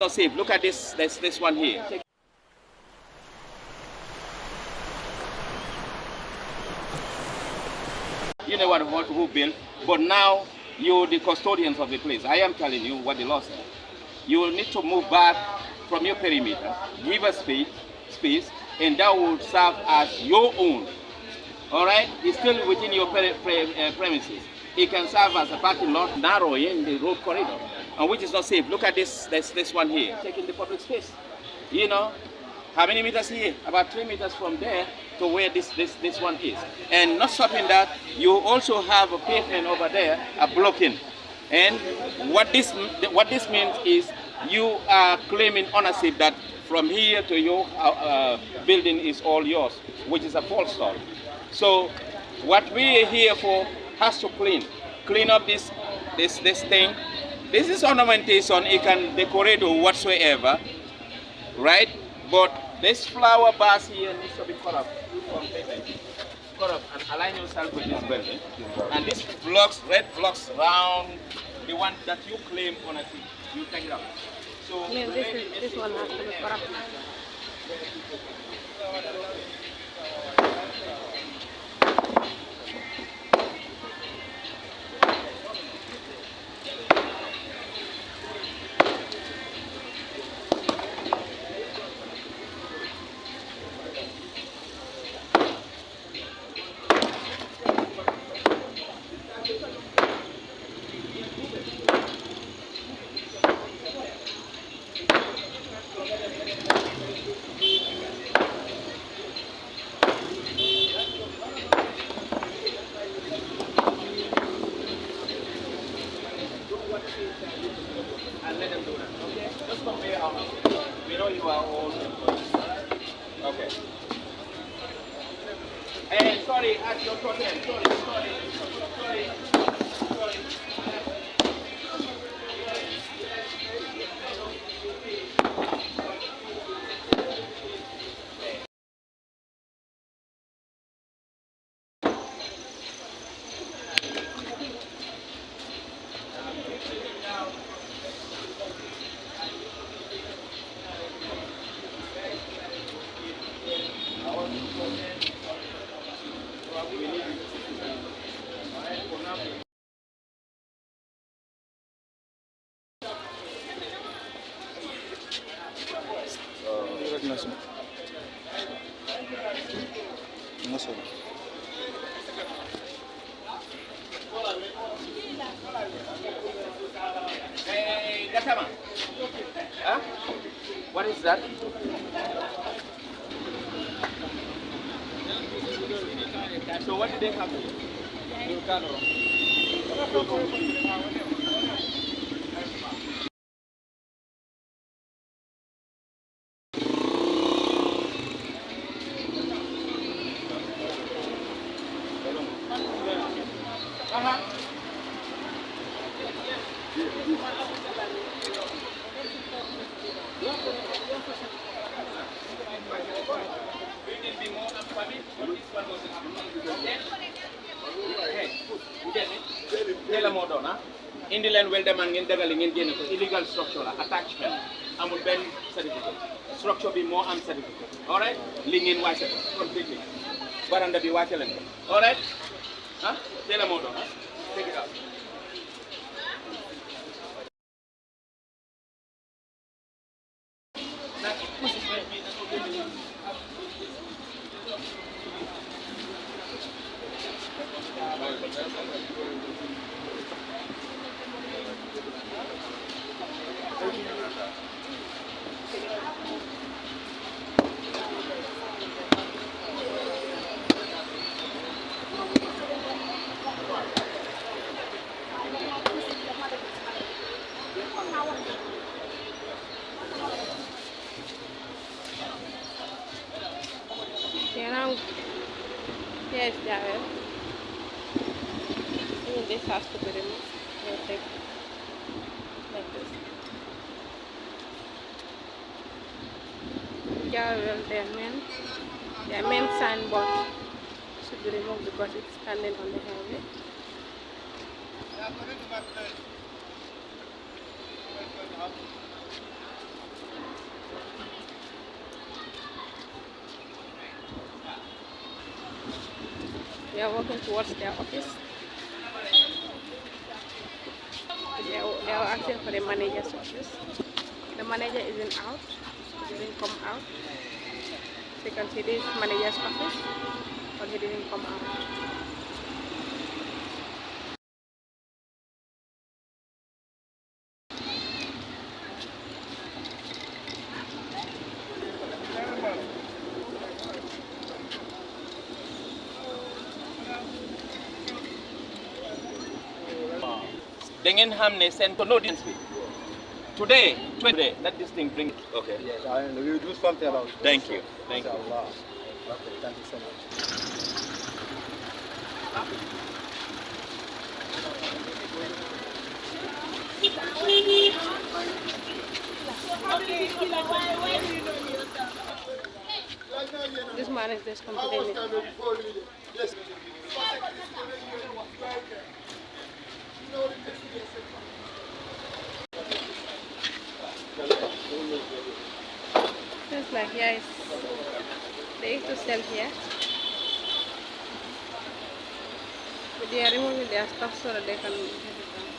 not safe. Look at this one here. You know what who built, but now you're the custodians of the place. I am telling you what the law says. You will need to move back from your perimeter, give us space, and that will serve as your own. All right? It's still within your premises. It can serve as a parking lot, narrowing the road corridor, and which is not safe. Look at this one here, taking the public space. You know, how many meters here? About 3 meters from there to where this one is. And not stopping that, you also have a pavement over there, a blocking. And what this means is you are claiming ownership that from here to your building is all yours, which is a false story. So what we are here for has to clean up this thing. This is ornamentation. It can decorate or whatsoever, right? But this flower vase here needs to be cut up. Cut up and align yourself with this building. And these blocks, red blocks round the one that you claim ownership, you take it up. So this one has to be cut up. And let them do that, okay? Just compare how much. We know you are all employees. Okay. And sorry, at your totem. Sorry. Hey, Gatama. Huh? What is that? So what did they have? Indi leen wel demal ngeen dagali ngeen génne ko illegal structure la attachment amul benn certificate structure bi moo am certificate all right li ngeen wàcce ko completely baranda bi wàcce leen ko all right ah teel a moo doon take it out. Yes, Javel. This has to be removed. We'll take like this. Javel, their main signboard should be removed because it's standing on the highway. They are walking towards their office. They are asking for the manager's office. The manager isn't out. He didn't come out. So you can see this manager's office, but he didn't come out. Dengan hamne send to no density. Today, let this thing bring. Okay. Yes, we will do something about it. Thank you. Thank you. Inshallah. Okay, thank you so much. This man is just complaining. It's like, yes, they used to sell here. But they are removing their stuff so that they can get it done.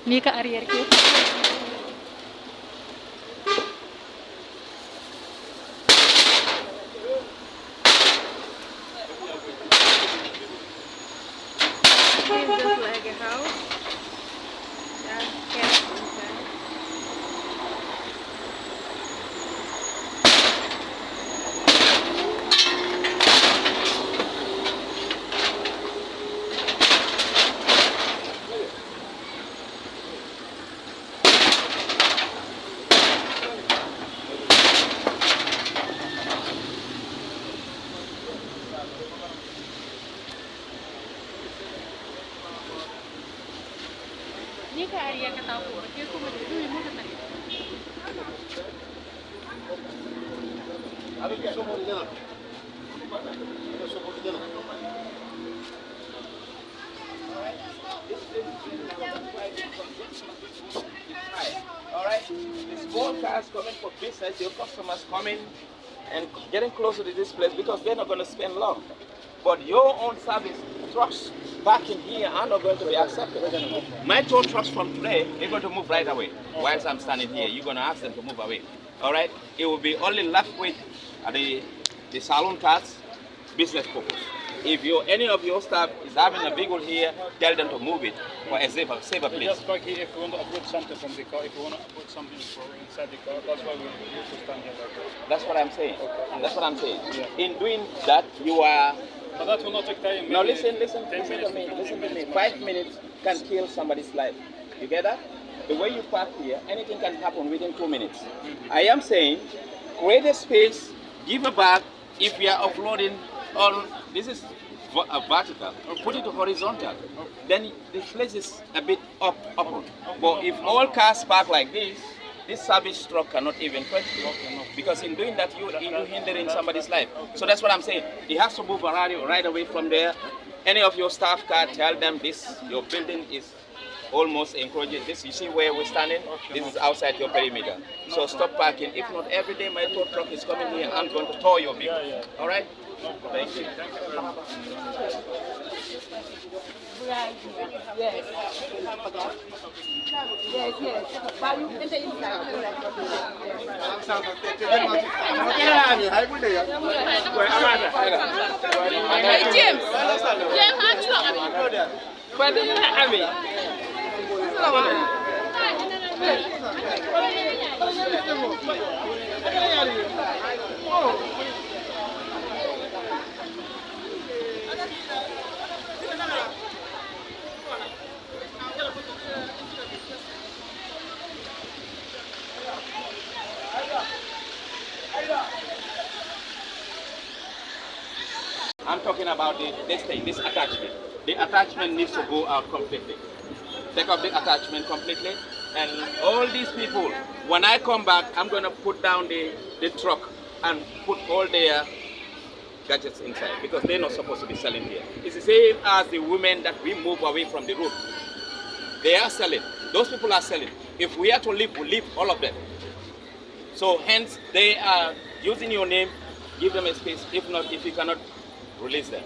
Ni ka arrière ki This is just like a house. There's cats inside. ni ka arrière ka taw ko ke ko mo du mo ka tan All right. These small cars coming for business, your customers coming and getting closer to this place because they're not going to spend long. But your own service trucks parking here are not going to be accepted. My tow trucks from today, they're going to move right away. Whilst I'm standing here, you're going to ask them to move away. All right? It will be only left with the saloon cars, business purpose. If any of your staff is having a vehicle here, tell them to move it for a safer place. Just back here, if we want to uproot something from the car, if we want to uproot something from inside the car, that's why we need to stand here like that. That's what I'm saying. Okay. That's what I'm saying. Yeah. In doing that, you are... But that will not take time. Now maybe listen 10 to me. minutes, Listen 15 to me. minutes. 5 minutes can kill somebody's life. You get that? The way you park here, anything can happen within 2 minutes. I am saying, create a space, give a bag. If you are offloading on, this is vertical, put it horizontal. Then the place is a bit upward. But if all cars park like this service truck cannot even continue. Because in doing that, you're hindering somebody's life. So that's what I'm saying. It has to move around right away from there. Any of your staff car, tell them this, your building is almost encroaching. This, you see where we're standing? This is outside your perimeter. So stop parking. If not, every day my tow truck is coming here, I'm going to tow your vehicle. All right? Thank you. Yes. Yes, yes. But you enter inside. Hey, James. James, how do you know? But I mean, talking about this attachment. The attachment needs to go out completely. Take off the attachment completely. And all these people, when I come back, I'm going to put down the truck and put all their gadgets inside because they're not supposed to be selling here. It's the same as the women that we move away from the road. They are selling. Those people are selling. If we are to leave, we leave all of them. So hence, they are using your name, give them a space. If not, if you cannot, release them.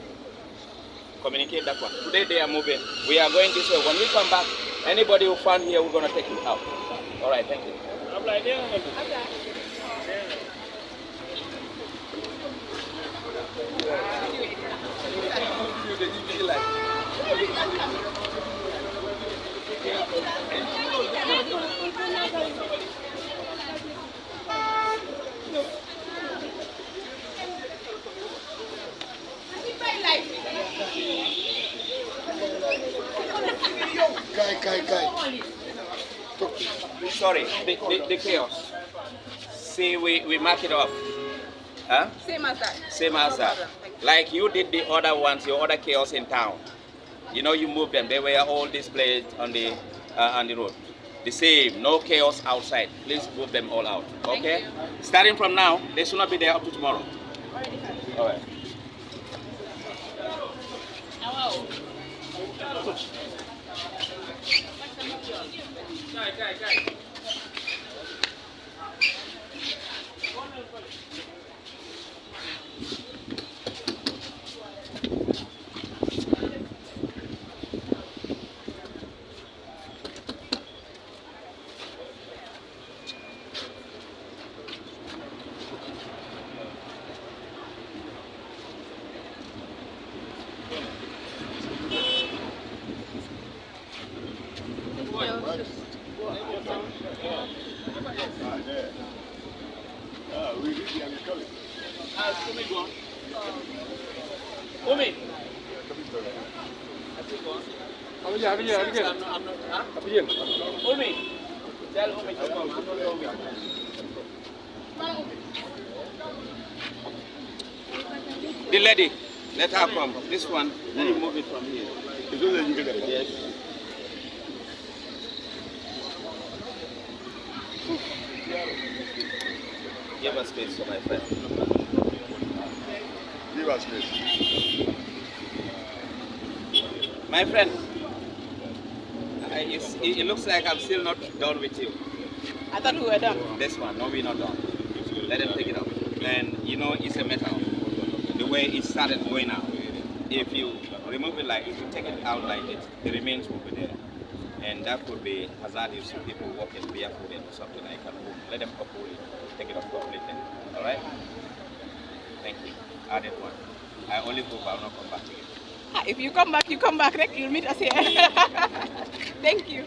Communicate that one. Today they are moving. We are going this way. When we come back, anybody who found here, we're going to take you out. All right, thank you. Guy. Sorry, the chaos. See, we mark it off. Huh? Same as that. Same as that. Like you did the other ones, your other chaos in town. You know, you moved them. They were all displayed on the road. The same, no chaos outside. Please move them all out. Okay? Starting from now, they should not be there up to tomorrow. All right. Guy. The lady, let her come. This one, let me move it from here. Yes. Give us space for my friend. Give us space. My friend, it looks like I'm still not done with you. I thought we were done. This one, no, we're not done. Let them take it off. And you know, it's a metal. The way it started going out. If you remove it like, if you take it out like this, the remains will be there. And that could be hazardous to people walking barefoot or something like that. Let them uproot it, take it off completely. All right? Thank you. Added one. I only hope I'll not come back again. If you come back, right? You'll meet us here. Thank you.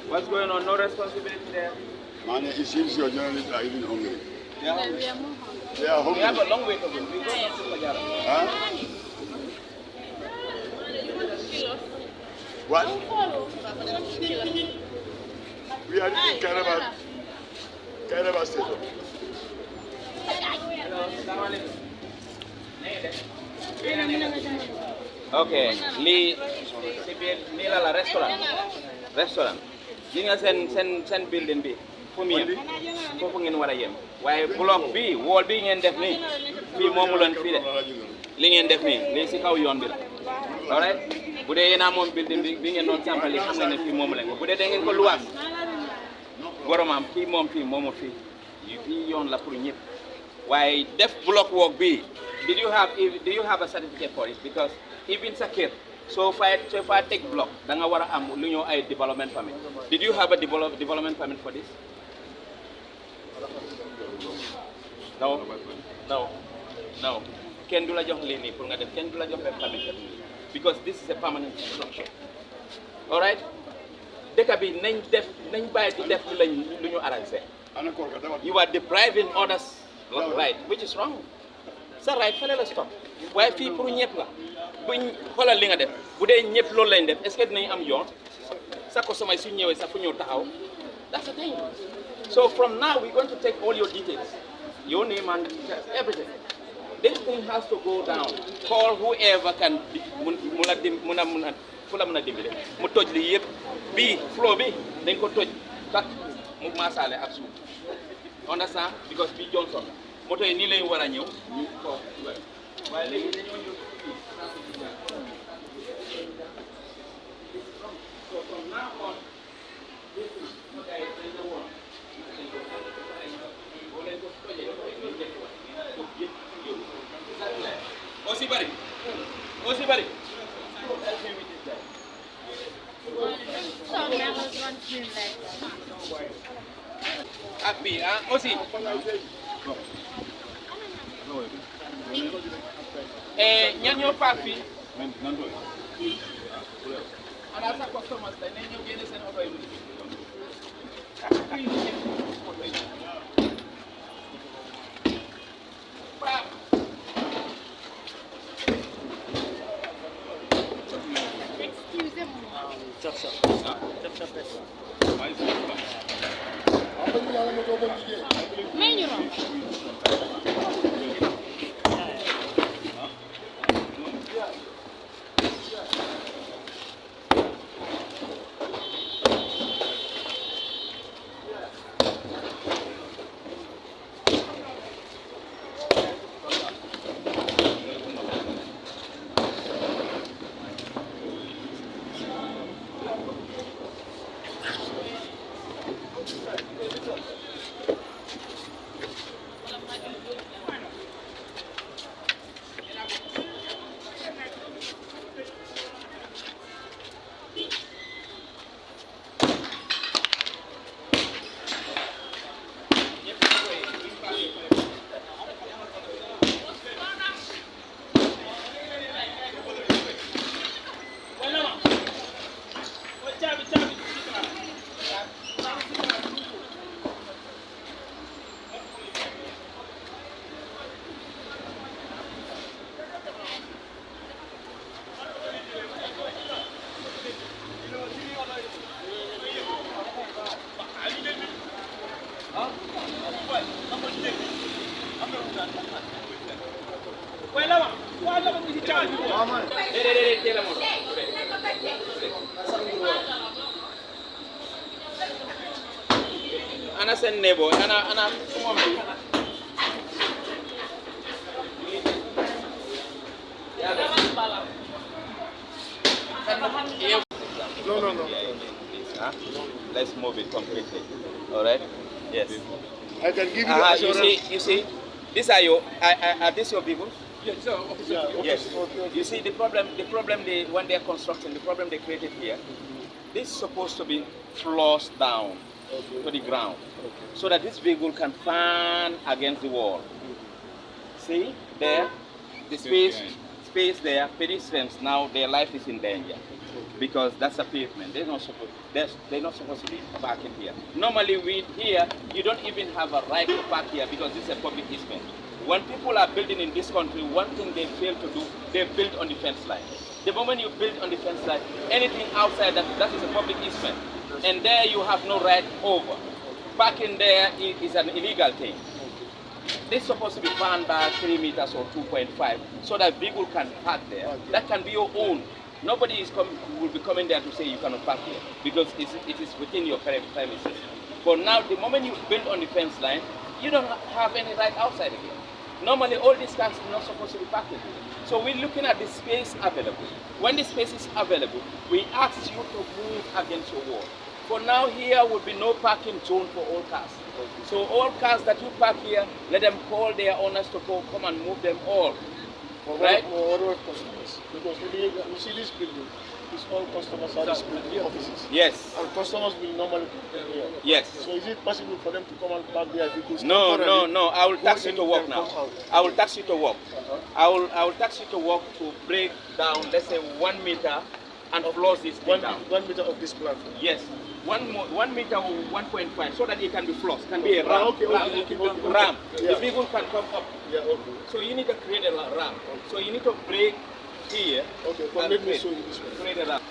What's going on? No responsibility there? Man, it seems your journalists are even hungry. They are hungry. They are hungry. We have a long way to go. We go to Pajara. Huh? What? We are in Kairaba Station. Okay, li la restaurant. Gis nga sen building bi fu mu yem foofu ngeen war a yem waaye bloc bi wall bi ngeen def nii fii moomu leen fii de li ngeen def nii lii si kaw yoon bi la all right bu dee yéen a moom building bi ngeen doon sampali xam nga ne fii moomu leen ko bu dee da ngeen ko luwaas boromam fii moom fii moomu fii fii yoon la pour ñëpp waaye def block work bi do you have a certificate for it because even sa kër soo fay take block da nga war a am lu ñëw ay development permit did you have a development permit for this no kenn du la jox lii nii pour nga def kenn du la jox benn permit because this is a permanent structure all right dëkk bi nañ bàyyi di def lu ñu arrangé you are depriving others right which is wrong sa right fële la stop waaye fii pour ñëpp la buñ xoolal li nga def bu dee ñëpp loolu lañ def est-ce que dinañ am yoon sa ko samay su ñëwee sax fu ñëw taxaw that's the thing so from now we're going to take all your details your name and everything this thing has to go down call whoever can mun a fu la mën a dimbale mu toj li yëpp bii floor bi dañ ko toj tak mu maasaale ak suuf understand because bii Johnson la moto yi nii lañ war a ñëw ñu ko waaye léegi dañoo ñëw so from now on this is what I want aussi bari ak bi aussi ñan ñoo paak fii ana sa customers dañ ñëw génne seen oto yi ana seen nebo ana moom bi no. Let's move it completely. All right. Yes. I can give you assurance. You see, these are are these your vehicles? Yes, sir. Yes. You see the problem when they're constructing, the problem they created here, this is supposed to be floors down to the ground, so that this vehicle can fan against the wall. See there, the space there, pedestrians now their life is in danger because that's a pavement. They're not supposed to be parking here. Normally here you don't even have a right to park here because this is a public easement. When people are building in this country, one thing they fail to do, they build on the fence line. The moment you build on the fence line, anything outside that is a public easement. And there you have no right over. Parking there is an illegal thing. This is supposed to be banned by 3 meters or 2.5 so that people can park there. That can be your own. Nobody will be coming there to say you cannot park here because it is within your premises. But now, the moment you build on the fence line, you don't have any right outside again. Normally, all these cars are not supposed to be parked here. So we're looking at the space available. When the space is available, we ask you to move against your wall. For now, here will be no parking zone for all cars. So all cars that you park here, let them call their owners to come and move them all. Right? What about customers? Because you see this building, it's all customer service building offices. Yes. And customers will normally come here. Yes. So is it possible for them to come and park their vehicles? No. I will tax you to walk now. I will tax you to walk. I will tax you to walk to break down, let's say 1 meter and floors this thing down. 1 meter of this platform. Yes. 1 meter or 1.5, so that it can be floors, can be a ramp. Okay. Ramp. Yeah. The people can come up. Yeah, okay. So you need to create a ramp. So you need to break here. Okay, but let me show you this one. Create a ramp.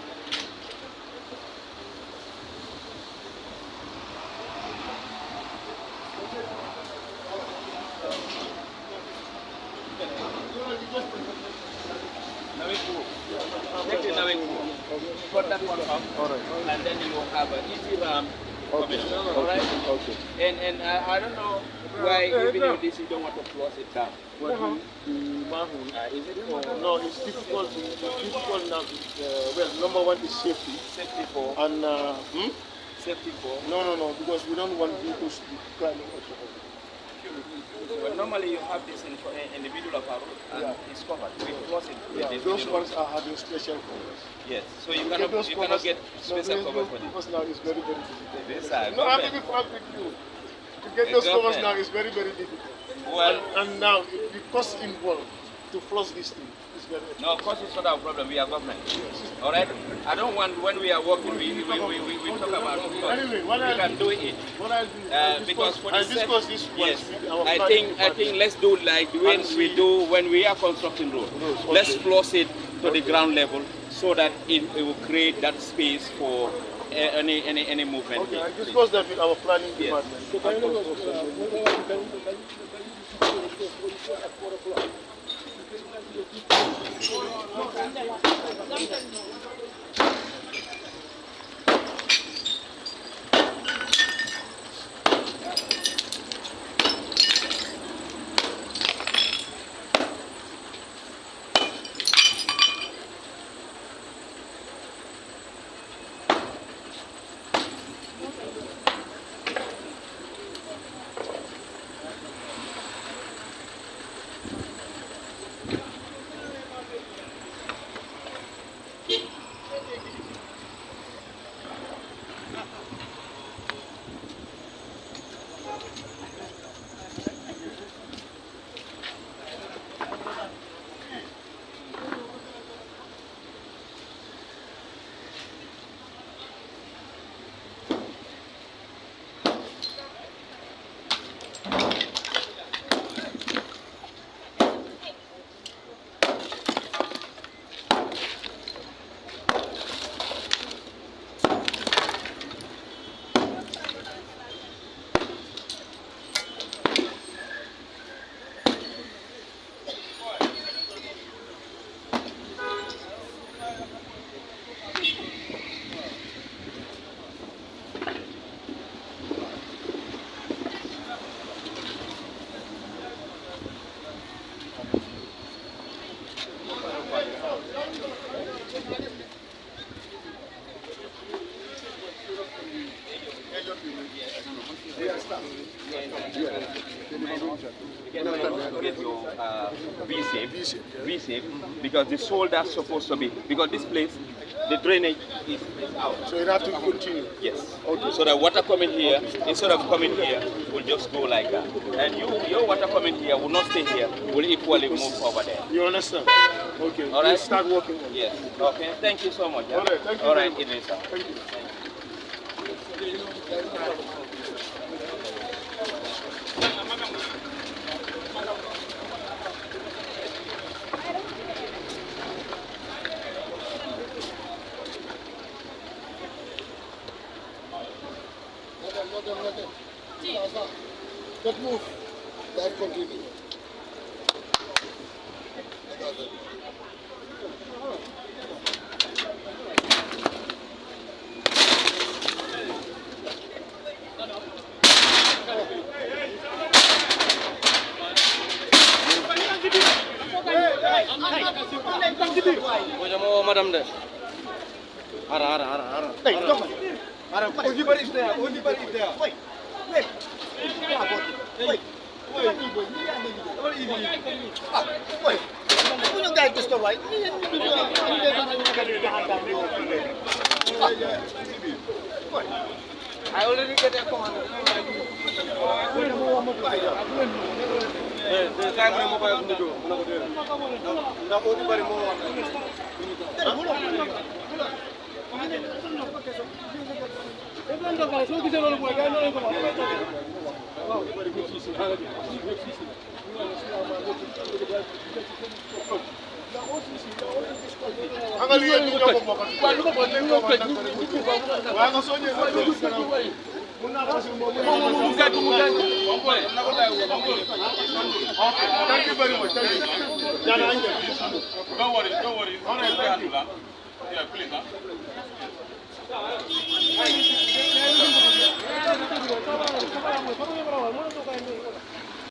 Take the Navic put that one up, and then you will have an easy ramp. Okay. Alright? Okay. And I don't know why even if this you don't want to close it down. But the manhole, Is it for no, it's difficult. It's difficult now. Well, number one is safety. safety for? And Safety for? no, because we don't want vehicles to be climbing up the road. Well, normally you have this in the middle of our road and it's covered. We close it. with Yeah, this those middle. ones are having special covers. Yes. So you Get cannot those you covers- cannot get no, special those cover for this. covers now is very, very difficult. This are No, I'm government. being frank with you. To get those covers government. now is very, very difficult. Well, And now, the cost involved to flush this thing is very expensive. no, cost is not our problem. We are government. All right. I don't want when we are working, we talk about cost. Anyway, what We I'll can do it. What I'll do, Because for I'll the discuss this yes, once with our I planning think department. let's do like when we do when we are constructing road. Roads, Let's okay. floss it to the ground level so that it will create that space for any movement. Okay, here, I'll please. discuss that with our planning Yes. department. Get your V-shape, because the shoulder supposed to be, because this place, the drainage is out. So it have to continue. Yes. Okay. So the water coming here, instead of coming here, will just go like that. And your water coming here will not stay here, will equally move over there. You understand? Okay. All right. We'll start working on it. Yes. Okay. Thank you so much. All right. Thank you. All very right, much. Idrissa. Thank you. That move, that continue. Mo madam de. Ara. Hey, come on. Ara, Oliver is there. Wait. Wait. You guys just right. I already get a command. The time I'm mobile to do. No, everybody more. Thank you very much. Thank you. Don't worry. Yeah, please.